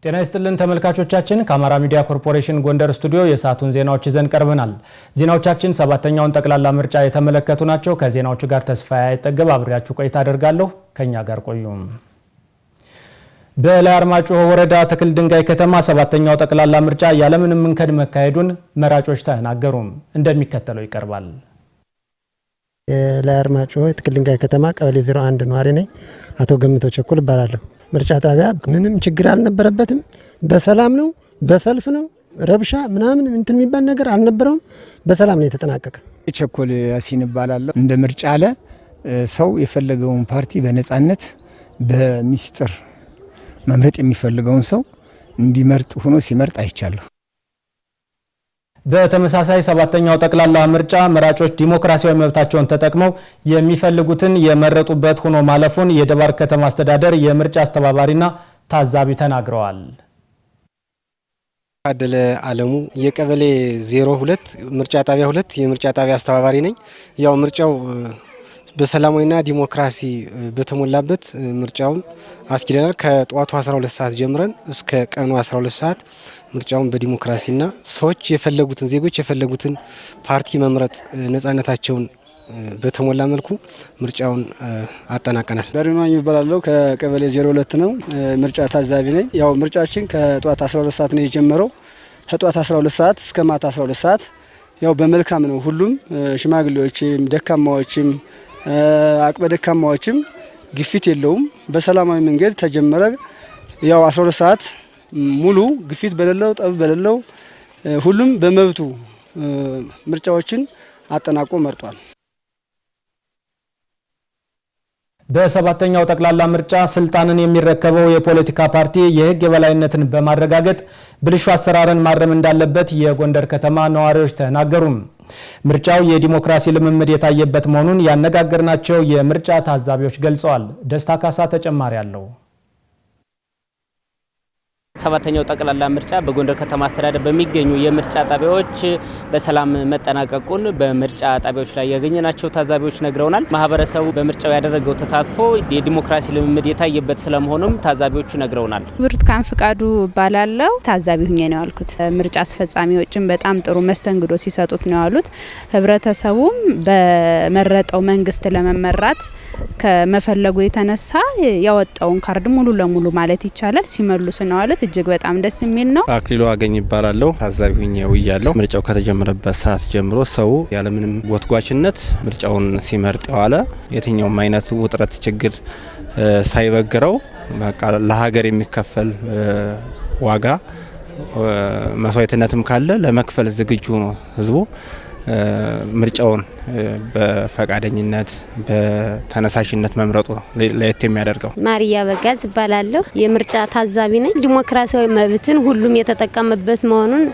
ጤና ይስጥልን ተመልካቾቻችን ከአማራ ሚዲያ ኮርፖሬሽን ጎንደር ስቱዲዮ የሰዓቱን ዜናዎች ይዘን ቀርበናል። ዜናዎቻችን ሰባተኛውን ጠቅላላ ምርጫ የተመለከቱ ናቸው። ከዜናዎቹ ጋር ተስፋዬ አይጠገብ አብሬያችሁ ቆይታ አደርጋለሁ። ከኛ ጋር ቆዩ። በላይ አርማጭሆ ወረዳ ተክል ድንጋይ ከተማ ሰባተኛው ጠቅላላ ምርጫ ያለምንም እንከን መካሄዱን መራጮች ተናገሩ። እንደሚከተለው ይቀርባል። ላይ አርማጭሆ ተክል ድንጋይ ከተማ ቀበሌ 01 ነዋሪ ነኝ። አቶ ገምቶ ቸኩል እባላለሁ። ምርጫ ጣቢያ ምንም ችግር አልነበረበትም። በሰላም ነው፣ በሰልፍ ነው፣ ረብሻ ምናምን እንትን የሚባል ነገር አልነበረውም። በሰላም ነው የተጠናቀቀ። ቸኩል ያሲን እባላለሁ። እንደ ምርጫ አለ ሰው የፈለገውን ፓርቲ በነጻነት በሚስጥር መምረጥ የሚፈልገውን ሰው እንዲመርጥ ሆኖ ሲመርጥ አይቻለሁ። በተመሳሳይ ሰባተኛው ጠቅላላ ምርጫ መራጮች ዲሞክራሲያዊ መብታቸውን ተጠቅመው የሚፈልጉትን የመረጡበት ሆኖ ማለፉን የደባርቅ ከተማ አስተዳደር የምርጫ አስተባባሪና ታዛቢ ተናግረዋል። አደለ አለሙ የቀበሌ 02 ምርጫ ጣቢያ 2 የምርጫ ጣቢያ አስተባባሪ ነኝ። ያው ምርጫው በሰላማዊና ዲሞክራሲ በተሞላበት ምርጫውን አስኪደናል። ከጧቱ 12 ሰዓት ጀምረን እስከ ቀኑ 12 ሰዓት ምርጫውን በዲሞክራሲና ሰዎች የፈለጉትን ዜጎች የፈለጉትን ፓርቲ መምረጥ ነጻነታቸውን በተሞላ መልኩ ምርጫውን አጠናቀናል። በሪኗኝ ይባላል። ከቀበሌ 02 ነው። ምርጫ ታዛቢ ነኝ። ያው ምርጫችን ከጧት 12 ሰዓት ነው የጀመረው። ከጧት 12 ሰዓት እስከ ማታ 12 ሰዓት ያው በመልካም ነው። ሁሉም ሽማግሌዎችም ደካማዎችም አቅመ ደካማዎችም ግፊት የለውም። በሰላማዊ መንገድ ተጀመረ። ያው 12 ሰዓት ሙሉ ግፊት በሌለው ጠብ በሌለው ሁሉም በመብቱ ምርጫዎችን አጠናቆ መርጧል። በሰባተኛው ጠቅላላ ምርጫ ስልጣንን የሚረከበው የፖለቲካ ፓርቲ የህግ የበላይነትን በማረጋገጥ ብልሹ አሰራርን ማረም እንዳለበት የጎንደር ከተማ ነዋሪዎች ተናገሩ። ምርጫው የዲሞክራሲ ልምምድ የታየበት መሆኑን ያነጋገርናቸው የምርጫ ታዛቢዎች ገልጸዋል። ደስታ ካሳ ተጨማሪ አለው። ሰባተኛው ጠቅላላ ምርጫ በጎንደር ከተማ አስተዳደር በሚገኙ የምርጫ ጣቢያዎች በሰላም መጠናቀቁን በምርጫ ጣቢያዎች ላይ ያገኘናቸው ታዛቢዎች ነግረውናል። ማህበረሰቡ በምርጫው ያደረገው ተሳትፎ የዲሞክራሲ ልምምድ የታየበት ስለመሆኑም ታዛቢዎቹ ነግረውናል። ብርቱካን ፍቃዱ ባላለው ታዛቢ ሁኜ ነው ያልኩት። ምርጫ አስፈጻሚዎችን በጣም ጥሩ መስተንግዶ ሲሰጡት ነው ያሉት። ህብረተሰቡም በመረጠው መንግስት ለመመራት ከመፈለጉ የተነሳ ያወጣውን ካርድ ሙሉ ለሙሉ ማለት ይቻላል ሲመልሱ ነው ያሉት። እጅግ በጣም ደስ የሚል ነው። አክሊሉ አገኝ ይባላለሁ። ታዛቢ ሆኜ ውያለሁ። ምርጫው ከተጀመረበት ሰዓት ጀምሮ ሰው ያለምንም ጎትጓችነት ምርጫውን ሲመርጥ የዋለ የትኛውም አይነት ውጥረት ችግር ሳይበግረው በቃ ለሀገር የሚከፈል ዋጋ መስዋዕትነትም ካለ ለመክፈል ዝግጁ ነው ህዝቡ። ምርጫውን በፈቃደኝነት በተነሳሽነት መምረጡ ነው ለየት የሚያደርገው። ማሪያ በጋዝ እባላለሁ። የምርጫ ታዛቢ ነኝ። ዲሞክራሲያዊ መብትን ሁሉም የተጠቀመበት መሆኑን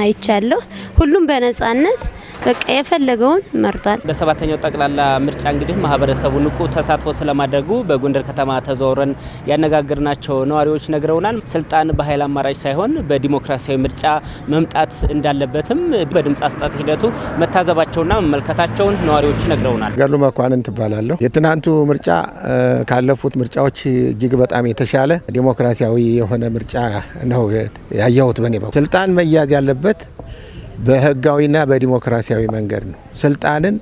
አይቻለሁ። ሁሉም በነጻነት በቃ የፈለገውን መርጧል። በሰባተኛው ጠቅላላ ምርጫ እንግዲህ ማህበረሰቡ ንቁ ተሳትፎ ስለማድረጉ በጎንደር ከተማ ተዘዋውረን ያነጋገርናቸው ነዋሪዎች ነግረውናል። ስልጣን በኃይል አማራጭ ሳይሆን በዲሞክራሲያዊ ምርጫ መምጣት እንዳለበትም በድምጽ አስጣጥ ሂደቱ መታዘባቸውና መመልከታቸውን ነዋሪዎች ነግረውናል። ገሉ መኳንንት እባላለሁ። የትናንቱ ምርጫ ካለፉት ምርጫዎች እጅግ በጣም የተሻለ ዲሞክራሲያዊ የሆነ ምርጫ ነው ያየሁት። በኔ በኩል ስልጣን መያዝ ያለበት በህጋዊና በዲሞክራሲያዊ መንገድ ነው። ስልጣንን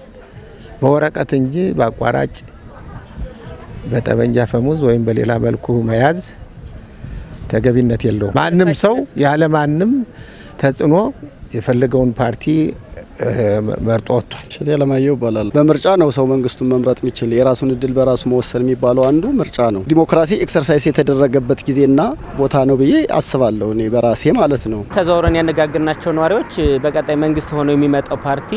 በወረቀት እንጂ በአቋራጭ በጠበንጃ ፈሙዝ ወይም በሌላ መልኩ መያዝ ተገቢነት የለውም። ማንም ሰው ያለ ማንም ተጽዕኖ የፈለገውን ፓርቲ መርጦ ወጥቷል። ሸቴ ለማየው ይባላል። በምርጫ ነው ሰው መንግስቱን መምረጥ የሚችል። የራሱን እድል በራሱ መወሰን የሚባለው አንዱ ምርጫ ነው። ዲሞክራሲ ኤክሰርሳይዝ የተደረገበት ጊዜና ቦታ ነው ብዬ አስባለሁ እኔ በራሴ ማለት ነው። ተዘዋውረን ያነጋገርናቸው ነዋሪዎች በቀጣይ መንግስት ሆኖ የሚመጣው ፓርቲ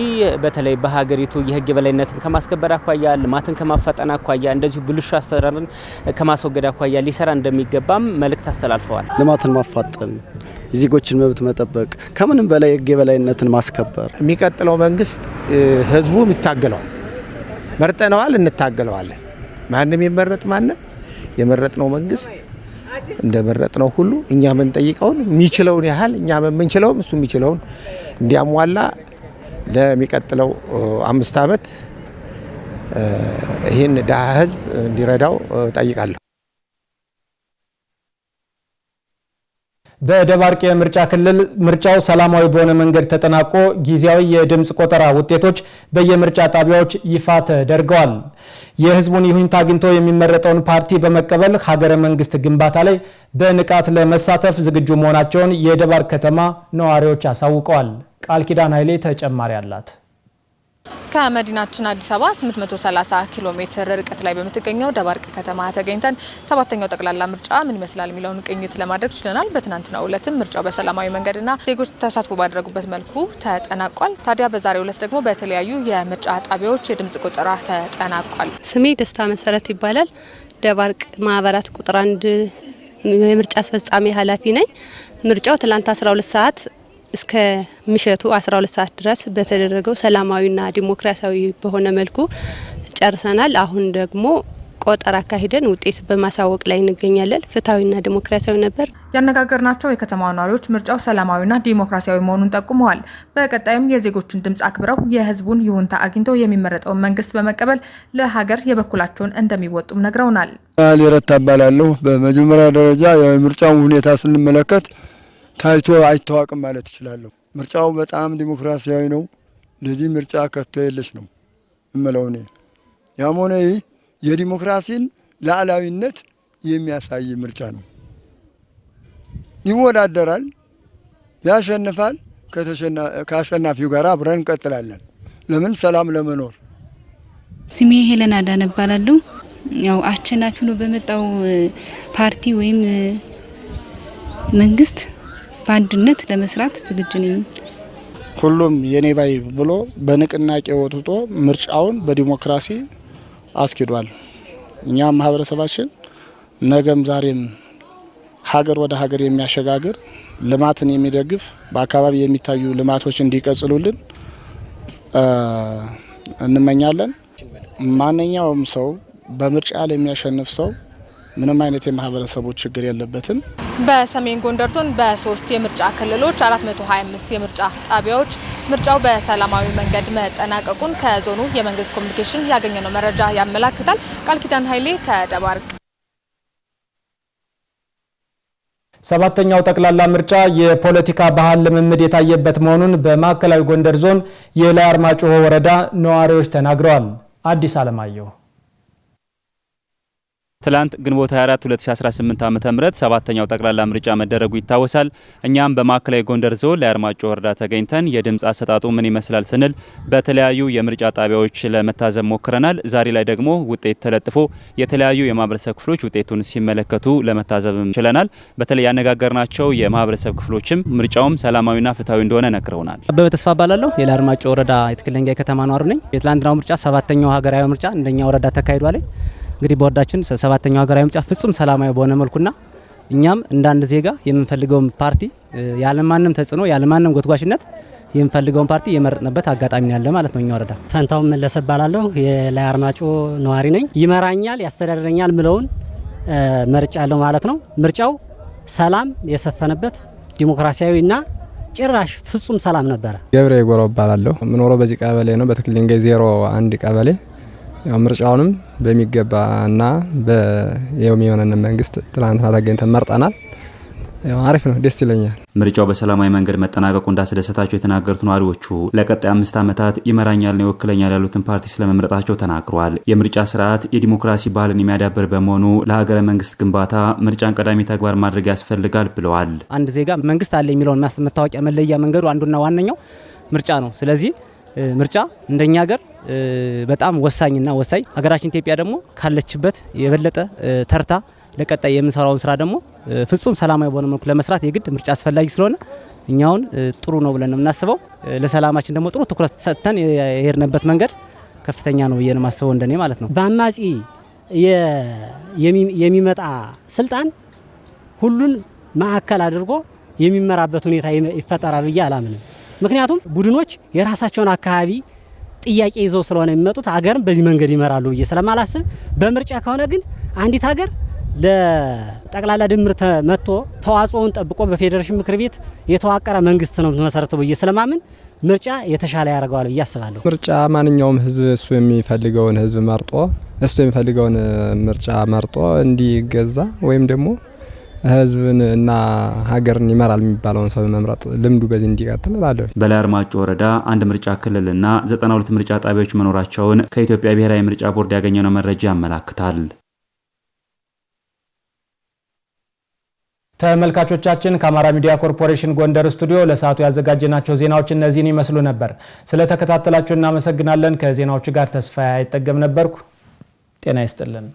በተለይ በሀገሪቱ የህግ የበላይነትን ከማስከበር አኳያ፣ ልማትን ከማፋጠን አኳያ፣ እንደዚሁ ብልሹ አሰራርን ከማስወገድ አኳያ ሊሰራ እንደሚገባም መልእክት አስተላልፈዋል። ልማትን ማፋጠን፣ የዜጎችን መብት መጠበቅ፣ ከምንም በላይ የህግ የበላይነትን ማስከበር። የሚቀጥለው መንግስት ህዝቡም ይታገለዋል። መርጠነዋል፣ እንታገለዋለን። ማንም ይመረጥ ማንም የመረጥነው መንግስት እንደመረጥነው ሁሉ እኛ ምን ጠይቀውን የሚችለውን ያህል እኛ የምንችለውም እሱ የሚችለውን እንዲያሟላ ለሚቀጥለው 5 ዓመት ይህን ድሃ ህዝብ እንዲረዳው ጠይቃለሁ። በደባርቅ የምርጫ ክልል ምርጫው ሰላማዊ በሆነ መንገድ ተጠናቆ ጊዜያዊ የድምጽ ቆጠራ ውጤቶች በየምርጫ ጣቢያዎች ይፋ ተደርገዋል። የህዝቡን ይሁንታ አግኝቶ የሚመረጠውን ፓርቲ በመቀበል ሀገረ መንግስት ግንባታ ላይ በንቃት ለመሳተፍ ዝግጁ መሆናቸውን የደባርቅ ከተማ ነዋሪዎች አሳውቀዋል። ቃል ኪዳን ኃይሌ ተጨማሪ አላት። ከመዲናችን አዲስ አበባ 830 ኪሎ ሜትር ርቀት ላይ በምትገኘው ደባርቅ ከተማ ተገኝተን ሰባተኛው ጠቅላላ ምርጫ ምን ይመስላል የሚለውን ቅኝት ለማድረግ ችለናል። በትናንትናው ዕለትም ምርጫው በሰላማዊ መንገድና ዜጎች ተሳትፎ ባደረጉበት መልኩ ተጠናቋል። ታዲያ በዛሬው ዕለት ደግሞ በተለያዩ የምርጫ ጣቢያዎች የድምጽ ቆጠራ ተጠናቋል። ስሜ ደስታ መሰረት ይባላል። ደባርቅ ማህበራት ቁጥር 1 የምርጫ አስፈጻሚ ኃላፊ ነኝ። ምርጫው ትላንት 12 ሰዓት እስከ ምሽቱ 12 ሰዓት ድረስ በተደረገው ሰላማዊና ዲሞክራሲያዊ በሆነ መልኩ ጨርሰናል። አሁን ደግሞ ቆጠራ አካሂደን ውጤት በማሳወቅ ላይ እንገኛለን። ፍትሃዊና ዲሞክራሲያዊ ነበር። ያነጋገርናቸው የከተማው ነዋሪዎች ምርጫው ሰላማዊና ዲሞክራሲያዊ መሆኑን ጠቁመዋል። በቀጣይም የዜጎችን ድምጽ አክብረው የህዝቡን ይሁንታ አግኝተው የሚመረጠውን መንግስት በመቀበል ለሀገር የበኩላቸውን እንደሚወጡም ነግረውናል። ሊረታ እባላለሁ። በመጀመሪያ ደረጃ የምርጫውን ሁኔታ ስንመለከት ታይቶ አይታወቅም ማለት እችላለሁ። ምርጫው በጣም ዲሞክራሲያዊ ነው። ለዚህ ምርጫ ከቶ የለሽ ነው እምለው እኔ። ያም ሆነ ይህ የዲሞክራሲን ሉዓላዊነት የሚያሳይ ምርጫ ነው። ይወዳደራል፣ ያሸንፋል። ከአሸናፊው ጋር አብረን እንቀጥላለን። ለምን? ሰላም ለመኖር። ስሜ ሄለን አዳነ እባላለሁ። ያው አሸናፊ ነው በመጣው ፓርቲ ወይም መንግስት በአንድነት ለመስራት ዝግጁ ነኝ። ሁሉም የኔ ባይ ብሎ በንቅናቄ ወጥቶ ምርጫውን በዲሞክራሲ አስኪዷል። እኛም ማህበረሰባችን ነገም ዛሬም ሀገር ወደ ሀገር የሚያሸጋግር ልማትን የሚደግፍ በአካባቢ የሚታዩ ልማቶች እንዲቀጥሉልን እንመኛለን። ማንኛውም ሰው በምርጫ ላይ የሚያሸንፍ ሰው ምንም አይነት የማህበረሰቡ ችግር የለበትም። በሰሜን ጎንደር ዞን በ3 የምርጫ ክልሎች 425 የምርጫ ጣቢያዎች ምርጫው በሰላማዊ መንገድ መጠናቀቁን ከዞኑ የመንግስት ኮሚኒኬሽን ያገኘነው መረጃ ያመላክታል። ቃል ኪዳን ኃይሌ ከደባርቅ። ሰባተኛው ጠቅላላ ምርጫ የፖለቲካ ባህል ልምምድ የታየበት መሆኑን በማዕከላዊ ጎንደር ዞን የላይ አርማጭሆ ወረዳ ነዋሪዎች ተናግረዋል። አዲስ አለማየሁ ትላንት ግንቦት 24 2018 ዓ.ም ሰባተኛው ጠቅላላ ምርጫ መደረጉ ይታወሳል። እኛም በማዕከላዊ ጎንደር ዞን ላይ አርማጭሆ ወረዳ ተገኝተን የድምጽ አሰጣጡ ምን ይመስላል ስንል በተለያዩ የምርጫ ጣቢያዎች ለመታዘብ ሞክረናል። ዛሬ ላይ ደግሞ ውጤት ተለጥፎ የተለያዩ የማህበረሰብ ክፍሎች ውጤቱን ሲመለከቱ ለመታዘብ ችለናል። በተለይ ያነጋገርናቸው የማህበረሰብ ክፍሎችም ምርጫውም ሰላማዊና ፍትሃዊ እንደሆነ ነግረውናል። አበበ ተስፋ እባላለሁ። የላይ አርማጭሆ ወረዳ የትክል ድንጋይ ከተማ ነዋሪ ነኝ። የትላንትናው ምርጫ ሰባተኛው ሀገራዊ ምርጫ እንደኛ ወረዳ ተካሂዷል። እንግዲህ በወረዳችን ሰባተኛው ሀገራዊ ምርጫ ፍጹም ሰላማዊ በሆነ መልኩና እኛም እንደ አንድ ዜጋ የምንፈልገውን ፓርቲ ያለማንም ተጽዕኖ ያለማንም ጎትጓሽነት የምንፈልገውን ፓርቲ የመረጥንበት አጋጣሚ ያለ ማለት ነው። እኛ ወረዳ ፈንታው መለሰ እባላለሁ። የላይ አርማጭሆ ነዋሪ ነኝ። ይመራኛል ያስተዳድረኛል ምለውን ምርጫ ያለው ማለት ነው። ምርጫው ሰላም የሰፈነበት ዲሞክራሲያዊና ጭራሽ ፍጹም ሰላም ነበረ። ገብሬ ጎሮ እባላለሁ። የምኖረው በዚህ ቀበሌ ነው፣ በትክል ድንጋይ 01 ቀበሌ። ያው ምርጫውንም በሚገባና የሚሆነን መንግስት ትላንትና ተገኝተን መርጠናል። ያው አሪፍ ነው፣ ደስ ይለኛል። ምርጫው በሰላማዊ መንገድ መጠናቀቁ እንዳስደሰታቸው የተናገሩት ነዋሪዎቹ ለቀጣይ 5 ዓመታት ይመራኛልና ይወክለኛል ያሉትን ፓርቲ ስለመምረጣቸው ተናግረዋል። የምርጫ ስርዓት የዲሞክራሲ ባህልን የሚያዳብር በመሆኑ ለሀገረ መንግስት ግንባታ ምርጫን ቀዳሚ ተግባር ማድረግ ያስፈልጋል ብለዋል። አንድ ዜጋ መንግስት አለ የሚለውን መታወቂያ መለያ መንገዱ አንዱና ዋነኛው ምርጫ ነው። ስለዚህ ምርጫ እንደኛ ሀገር በጣም ወሳኝና ወሳኝ ሀገራችን ኢትዮጵያ ደግሞ ካለችበት የበለጠ ተርታ ለቀጣይ የምንሰራውን ስራ ደግሞ ፍጹም ሰላማዊ በሆነ መልኩ ለመስራት የግድ ምርጫ አስፈላጊ ስለሆነ እኛውን ጥሩ ነው ብለን ነው የምናስበው። ለሰላማችን ደግሞ ጥሩ ትኩረት ሰጥተን የሄድንበት መንገድ ከፍተኛ ነው ብዬ ነው የማስበው እንደኔ ማለት ነው። በአማጺ የሚመጣ ስልጣን ሁሉን ማዕከል አድርጎ የሚመራበት ሁኔታ ይፈጠራል ብዬ አላምንም። ምክንያቱም ቡድኖች የራሳቸውን አካባቢ ጥያቄ ይዘው ስለሆነ የሚመጡት ሀገርም በዚህ መንገድ ይመራሉ ብዬ ስለማላስብ፣ በምርጫ ከሆነ ግን አንዲት ሀገር ለጠቅላላ ድምር መጥቶ ተዋጽኦውን ጠብቆ በፌዴሬሽን ምክር ቤት የተዋቀረ መንግስት ነው መሰረቱ ብዬ ስለማምን ምርጫ የተሻለ ያደርገዋል ብዬ አስባለሁ። ምርጫ ማንኛውም ህዝብ እሱ የሚፈልገውን ህዝብ መርጦ እሱ የሚፈልገውን ምርጫ መርጦ እንዲገዛ ወይም ደግሞ ህዝብን እና ሀገርን ይመራል የሚባለውን ሰው መምረጥ ልምዱ በዚህ እንዲቀጥል እላለሁ። በላይ አርማጮ ወረዳ አንድ ምርጫ ክልልና 92 ምርጫ ጣቢያዎች መኖራቸውን ከኢትዮጵያ ብሔራዊ ምርጫ ቦርድ ያገኘነው መረጃ ያመለክታል። ተመልካቾቻችን ከአማራ ሚዲያ ኮርፖሬሽን ጎንደር ስቱዲዮ ለሰዓቱ ያዘጋጀናቸው ዜናዎች እነዚህን ይመስሉ ነበር። ስለተከታተላችሁ እናመሰግናለን። ከዜናዎቹ ጋር ተስፋዬ አይጠገም ነበርኩ። ጤና ይስጥልን።